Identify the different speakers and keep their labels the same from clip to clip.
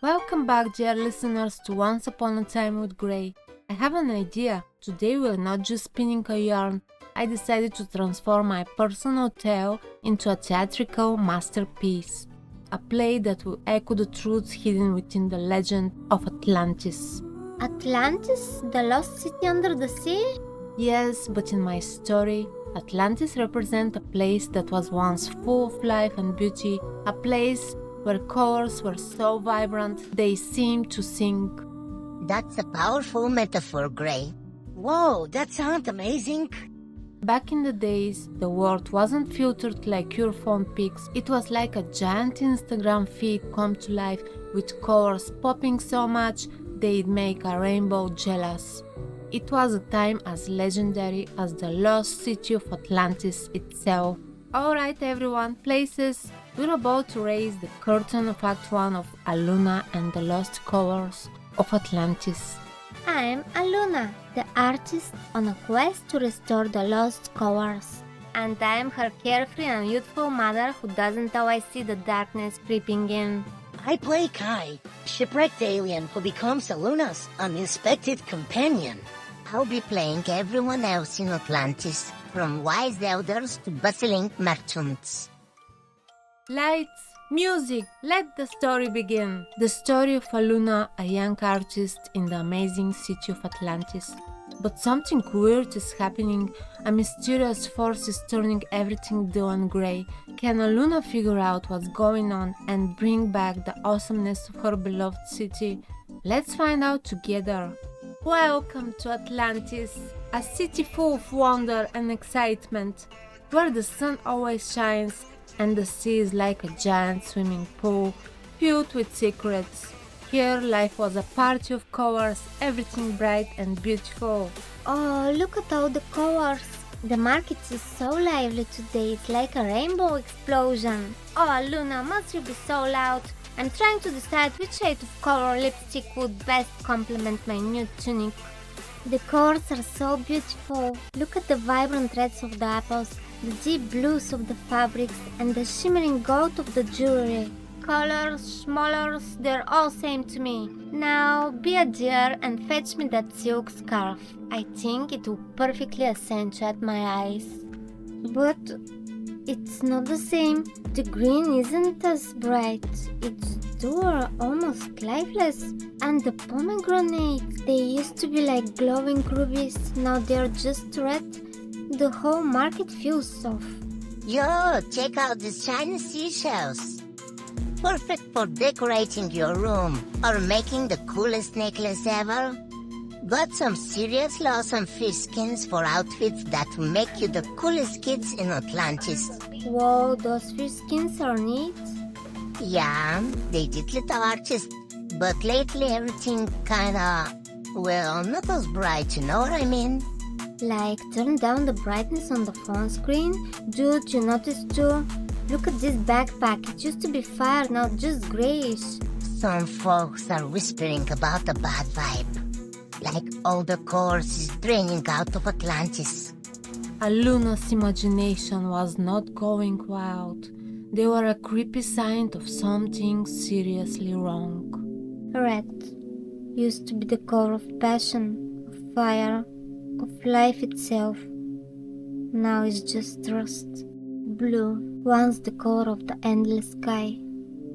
Speaker 1: Welcome back, dear listeners, to Once Upon a Time with Grey. I have an idea. Today we're not just spinning a yarn. I decided to transform my personal tale into a theatrical masterpiece. A play that will echo the truths hidden within the legend of Atlantis.
Speaker 2: Atlantis? The lost city under the sea?
Speaker 1: Yes, but in my story, Atlantis represents a place that was once full of life and beauty, a place where colors were so vibrant they seemed to sing.
Speaker 3: That's a powerful metaphor, Gray. Whoa, that sounds amazing.
Speaker 1: Back in the days, the world wasn't filtered like your phone pics. It was like a giant Instagram feed come to life with colors popping so much they'd make a rainbow jealous. It was a time as legendary as the lost city of Atlantis itself. Alright everyone, places, we're about to raise the curtain of Act 1 of Aluna and the Lost Colors of Atlantis.
Speaker 2: I'm Aluna, the artist on a quest to restore the lost colors. And I'm her carefree and youthful mother who doesn't always see the darkness creeping in.
Speaker 3: I play Kai, shipwrecked alien who becomes Aluna's unexpected companion. I'll be playing everyone else in Atlantis, from wise elders to bustling merchants.
Speaker 1: Lights, music, let the story begin. The story of Aluna, a young artist in the amazing city of Atlantis. But something weird is happening. A mysterious force is turning everything dull and grey. Can Aluna figure out what's going on and bring back the awesomeness of her beloved city? Let's find out together. Welcome to Atlantis, a city full of wonder and excitement, where the sun always shines and the sea is like a giant swimming pool filled with secrets. Here life was a party of colors, everything bright and beautiful.
Speaker 2: Oh, look at all the colors. The market is so lively today, it's like a rainbow explosion. Oh, Luna, must you be so loud? I'm trying to decide which shade of color lipstick would best complement my new tunic. The colors are so beautiful. Look at the vibrant reds of the apples, the deep blues of the fabrics, and the shimmering gold of the jewelry. Colors, schmollers, they're all same to me. Now, be a dear and fetch me that silk scarf. I think it will perfectly accentuate my eyes. But it's not the same. The green isn't as bright. Its two are almost lifeless. And the pomegranates, they used to be like glowing rubies. Now they're just red. The whole market feels soft.
Speaker 3: Yo, check out these shiny seashells. Perfect for decorating your room or making the coolest necklace ever. Got some seriously awesome fish skins for outfits that will make you the coolest kids in Atlantis.
Speaker 2: Whoa, those fish skins are neat.
Speaker 3: Yeah, they did little artists, but lately everything kinda, well, not as bright, you know what I mean?
Speaker 2: Like turn down the brightness on the phone screen? Dude, you noticed too? Look at this backpack, it used to be fire, now just grayish.
Speaker 3: Some folks are whispering about a bad vibe. Like all the colors is draining out of Atlantis.
Speaker 1: Aluna's imagination was not going wild. They were a creepy sign of something seriously wrong.
Speaker 2: Red used to be the color of passion, of fire, of life itself. Now it's just rust. Blue, once the color of the endless sky,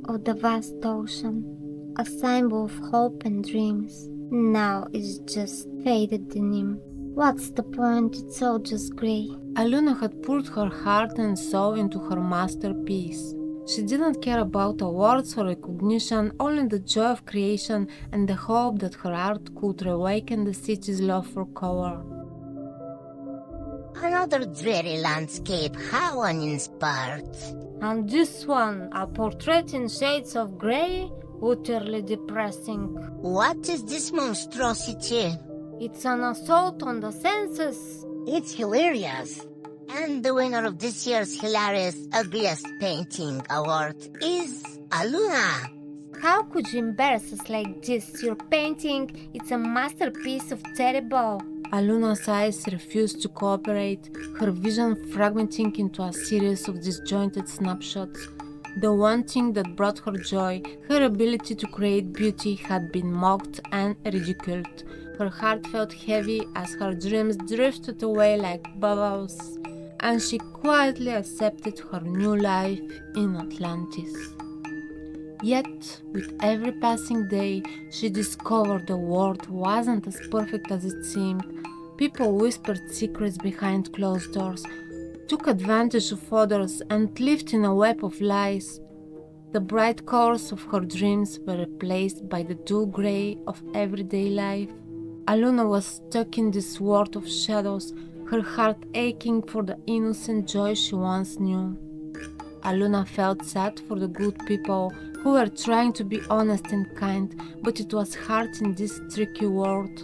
Speaker 2: of the vast ocean, a symbol of hope and dreams. Now it's just faded denim. What's the point? It's all just grey.
Speaker 1: Aluna had poured her heart and soul into her masterpiece. She didn't care about awards or recognition, only the joy of creation and the hope that her art could reawaken the city's love for color.
Speaker 3: Another dreary landscape, how uninspired.
Speaker 2: And this one, a portrait in shades of grey? Utterly depressing.
Speaker 3: What is this monstrosity?
Speaker 2: It's an assault on the senses.
Speaker 3: It's hilarious. And the winner of this year's hilarious ugliest painting award is Aluna.
Speaker 2: How could you embarrass us like this? Your painting, it's a masterpiece of terrible.
Speaker 1: Aluna's eyes refused to cooperate, her vision fragmenting into a series of disjointed snapshots. The one thing that brought her joy, her ability to create beauty, had been mocked and ridiculed. Her heart felt heavy as her dreams drifted away like bubbles, and she quietly accepted her new life in Atlantis. Yet, with every passing day, she discovered the world wasn't as perfect as it seemed. People whispered secrets behind closed doors, took advantage of others, and lived in a web of lies. The bright colors of her dreams were replaced by the dull gray of everyday life. Aluna was stuck in this world of shadows, her heart aching for the innocent joy she once knew. Aluna felt sad for the good people who were trying to be honest and kind, but it was hard in this tricky world.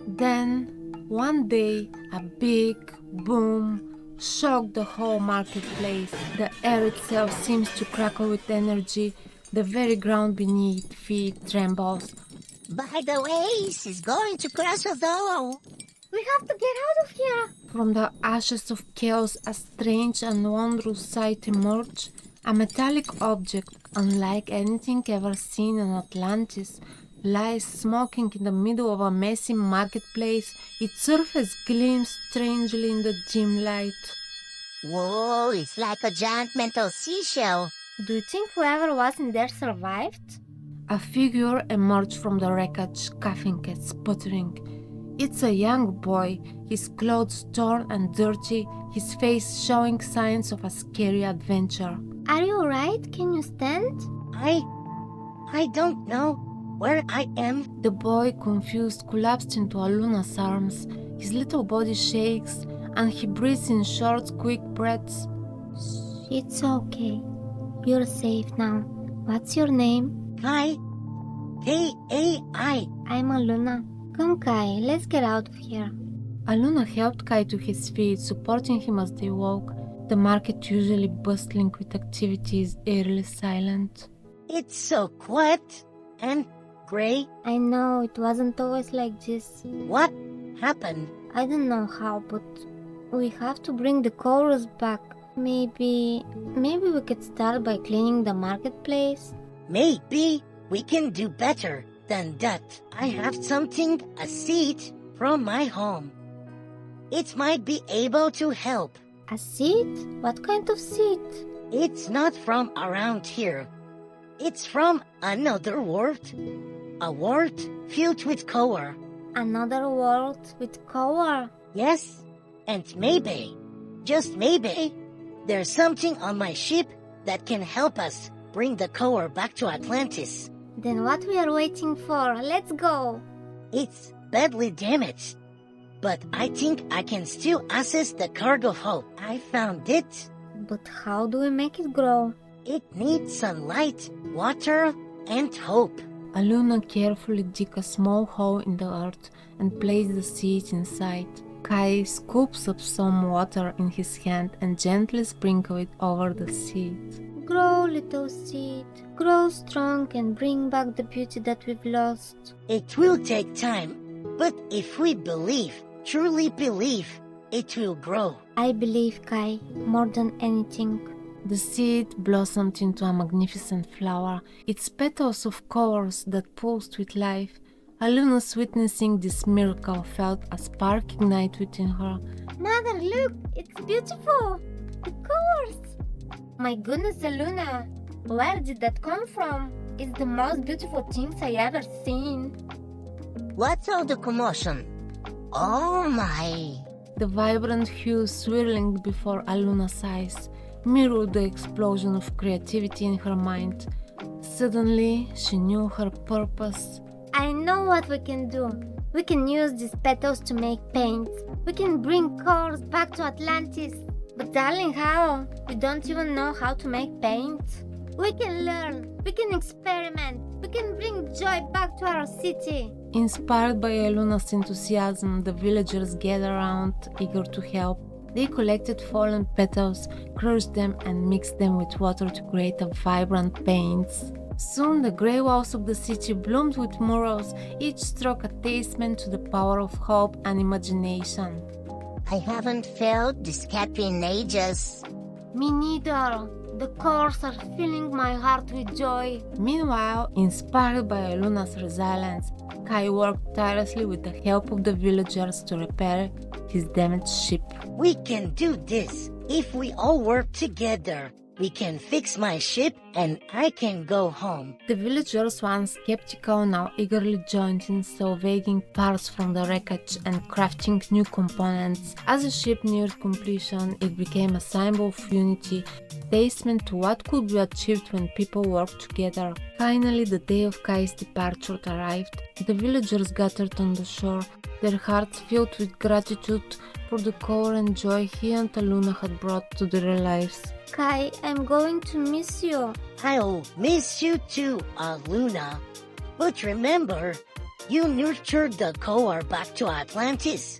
Speaker 1: Then, one day, a big boom shocked the whole marketplace. The air itself seems to crackle with energy. The very ground beneath feet trembles.
Speaker 3: By the way, she's going to crash us all.
Speaker 2: We have to get out of here.
Speaker 1: From the ashes of chaos, a strange and wondrous sight emerged. A metallic object, unlike anything ever seen in Atlantis, lies smoking in the middle of a messy marketplace. Its surface gleams strangely in the dim light.
Speaker 3: Whoa, it's like a giant metal seashell.
Speaker 2: Do you think whoever was in there survived?
Speaker 1: A figure emerged from the wreckage, coughing and sputtering. It's a young boy, his clothes torn and dirty, his face showing signs of a scary adventure.
Speaker 2: Are you alright? Can you stand?
Speaker 3: I don't know where I am.
Speaker 1: The boy, confused, collapsed into Aluna's arms. His little body shakes, and he breathes in short, quick breaths.
Speaker 2: It's okay. You're safe now. What's your name?
Speaker 3: Kai. K-A-I.
Speaker 2: I'm Aluna. Come, Kai, let's get out of here.
Speaker 1: Aluna helped Kai to his feet, supporting him as they walk. The market, usually bustling with activities, eerily silent.
Speaker 3: It's so quiet and gray.
Speaker 2: I know, it wasn't always like this.
Speaker 3: What happened?
Speaker 2: I don't know how, but we have to bring the chorus back. Maybe we could start by cleaning the marketplace.
Speaker 3: Maybe we can do better than that. I have something, a seed from my home. It might be able to help.
Speaker 2: A seed? What kind of seed?
Speaker 3: It's not from around here. It's from another world. A world filled with color.
Speaker 2: Another world with color?
Speaker 3: Yes, and maybe, just maybe, there's something on my ship that can help us bring the color back to Atlantis.
Speaker 2: Then what we are waiting for? Let's go!
Speaker 3: It's badly damaged, but I think I can still access the cargo hold. I found it.
Speaker 2: But how do we make it grow?
Speaker 3: It needs sunlight, water, and hope.
Speaker 1: Aluna carefully dig a small hole in the earth and place the seed inside. Kai scoops up some water in his hand and gently sprinkles it over the seed.
Speaker 2: Grow, little seed. Grow strong and bring back the beauty that we've lost.
Speaker 3: It will take time, but if we believe, truly believe, it will grow.
Speaker 2: I believe, Kai, more than anything.
Speaker 1: The seed blossomed into a magnificent flower, its petals of colors that pulsed with life. Aluna's witnessing this miracle felt a spark ignite within her.
Speaker 2: Mother, look! It's beautiful! The colors! My goodness, Aluna! Where did that come from? It's the most beautiful things I ever seen.
Speaker 3: What's all the commotion? Oh my!
Speaker 1: The vibrant hues swirling before Aluna's eyes mirrored the explosion of creativity in her mind. Suddenly, she knew her purpose.
Speaker 2: I know what we can do. We can use these petals to make paint. We can bring colors back to Atlantis. But darling, how? We don't even know how to make paint. We can learn. We can experiment. We can bring joy back to our city.
Speaker 1: Inspired by Aluna's enthusiasm, the villagers gathered around, eager to help. They collected fallen petals, crushed them, and mixed them with water to create a vibrant paints. Soon the grey walls of the city bloomed with murals, each stroke a testament to the power of hope and imagination.
Speaker 3: I haven't felt this happy in ages.
Speaker 2: Me neither. The colors are filling my heart with joy.
Speaker 1: Meanwhile, inspired by Aluna's resilience, Kai worked tirelessly with the help of the villagers to repair his damaged ship.
Speaker 3: We can do this. If we all work together, we can fix my ship and I can go home.
Speaker 1: The villagers, once skeptical, now eagerly joined in, salvaging parts from the wreckage and crafting new components. As the ship neared completion, it became a symbol of unity, testament to what could be achieved when people work together. Finally, the day of Kai's departure arrived. The villagers gathered on the shore, their hearts filled with gratitude for the color and joy he and Aluna had brought to their lives.
Speaker 2: Kai, I'm going to miss you.
Speaker 3: I'll miss you too, Aluna. But remember, you nurtured the core back to Atlantis.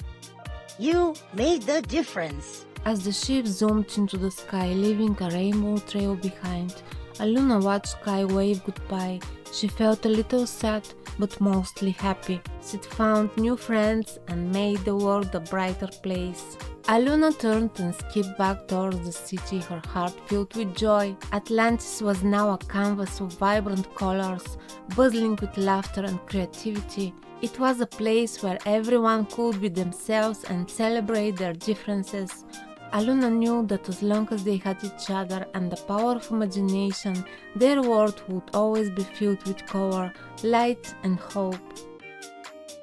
Speaker 3: You made the difference.
Speaker 1: As the ship zoomed into the sky, leaving a rainbow trail behind, Aluna watched Kai wave goodbye. She felt a little sad, but mostly happy. She'd found new friends and made the world a brighter place. Aluna turned and skipped back towards the city, her heart filled with joy. Atlantis was now a canvas of vibrant colors, buzzing with laughter and creativity. It was a place where everyone could be themselves and celebrate their differences. Aluna knew that as long as they had each other and the power of imagination, their world would always be filled with color, light and hope.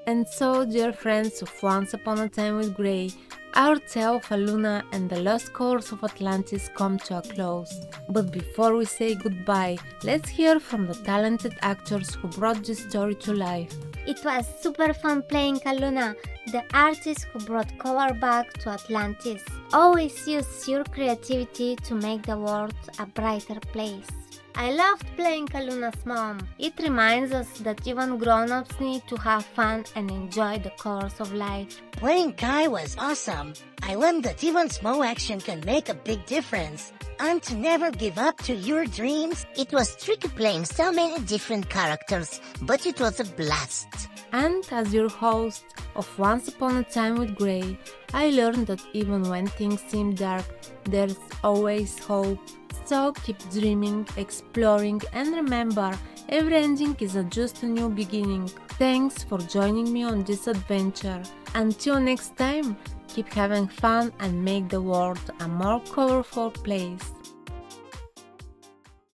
Speaker 1: And so, dear friends of Once Upon a Time with Grey, our tale of Aluna and the lost colors of Atlantis come to a close. But before we say goodbye, let's hear from the talented actors who brought this story to life.
Speaker 2: It was super fun playing Aluna, the artist who brought color back to Atlantis. Always use your creativity to make the world a brighter place. I loved playing Aluna's mom. It reminds us that even grown-ups need to have fun and enjoy the colors of life.
Speaker 3: Playing Kai was awesome. I learned that even small action can make a big difference. And to never give up to your dreams. It was tricky playing so many different characters, but it was a blast.
Speaker 1: And as your host of Once Upon a Time with Grey, I learned that even when things seem dark, there's always hope. So keep dreaming, exploring, and remember, every ending is just a new beginning. Thanks for joining me on this adventure. Until next time, keep having fun and make the world a more colorful place.